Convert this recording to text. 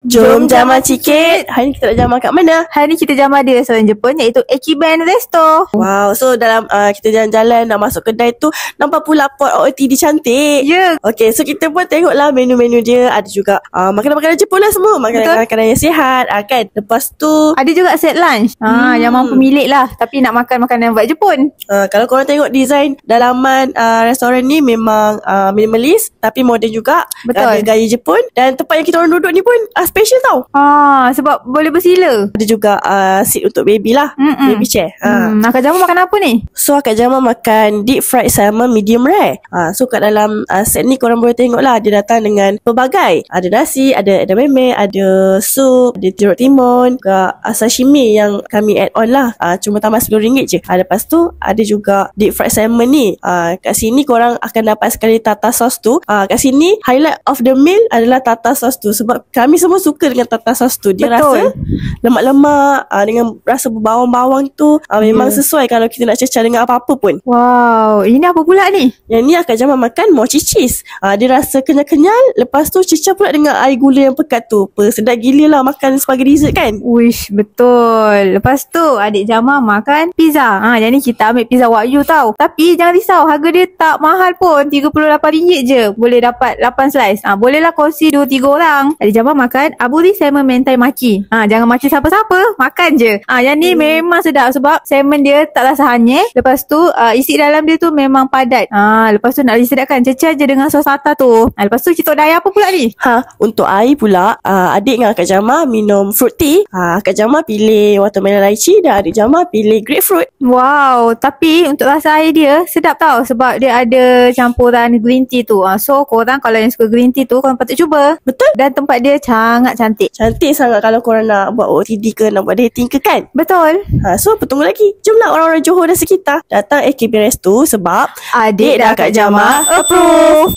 Jom jamak sikit. Hari ni kita nak jamak kat mana? Hari ni kita jamak di restoran Jepun iaitu Ekiben Resto. Wow, so dalam kita jalan-jalan nak masuk kedai tu, nampak pula pot OOTD cantik. Ya. Okay, so kita pun tengoklah menu-menu dia. Ada juga makanan-makanan Jepun lah semua. Makanan-makanan yang sihat kan. Lepas tu ada juga set lunch. Yang mampu milik lah, tapi nak makan makanan buat Jepun. Kalau korang tengok design dalaman restoran ni memang minimalist tapi moden juga. Betul. Ada gaya Jepun. Dan tempat yang kita orang duduk ni pun special tau. Sebab boleh bersila. Ada juga seat untuk baby lah. Baby chair. Akak Jamal makan apa ni? So Akak Jamal makan deep fried salmon medium rare. So kat dalam set ni korang boleh tengok lah, dia datang dengan pelbagai. Ada nasi, ada meme, ada sup, ada jeruk timun, juga sashimi yang kami add on lah. Cuma tambah RM10 je. Lepas tu ada juga deep fried salmon ni. Kat sini korang akan dapat sekali tartar sauce tu. Kat sini highlight of the meal adalah tartar sauce tu. Sebab kami semua suka dengan tartar sauce tu. Dia Betul. rasa lemak-lemak dengan rasa berbawang-bawang tu memang sesuai kalau kita nak cecah dengan apa-apa pun. Wow, ini apa pula ni? Yang ni Akak Jamal makan mochi cheese. Dia rasa kenyal-kenyal. Lepas tu cecah pula dengan air gula yang pekat tu. Sedap gila lah makan sebagai dessert kan. Wish, betul. Lepas tu adik Jamal makan pizza. Yang ni kita ambil pizza Wagyu tau. Tapi jangan risau, harga dia tak mahal pun. RM38 je. Boleh dapat 8 slice. Bolehlah kongsi 2-3 orang. Adik Jamal makan aburi salmon mentai maki. Jangan maki siapa-siapa, makan je. Yang ni memang sedap sebab salmon dia tak rasa hanyir. Lepas tu isi dalam dia tu memang padat. Lepas tu nak disedapkan, cecah je dengan sos tartar tu. Lepas tu kita daya apa pula ni? Untuk air pula, adik dengan Akak Jamal minum fruit tea. Akak Jamal pilih watermelon lychee dan adik Jamal pilih grapefruit. Wow, tapi untuk rasa air dia sedap tau sebab dia ada campuran green tea tu. So korang kalau yang suka green tea tu, korang patut cuba. Betul. Dan tempat dia sangat cantik. Cantik sangat kalau korang nak buat OOTD ke, nak buat dating ke kan. Betul. So apa tunggu lagi? Jomlah orang-orang Johor dan sekitar datang AKB Resto sebab Adik dan Kak Jamal approve.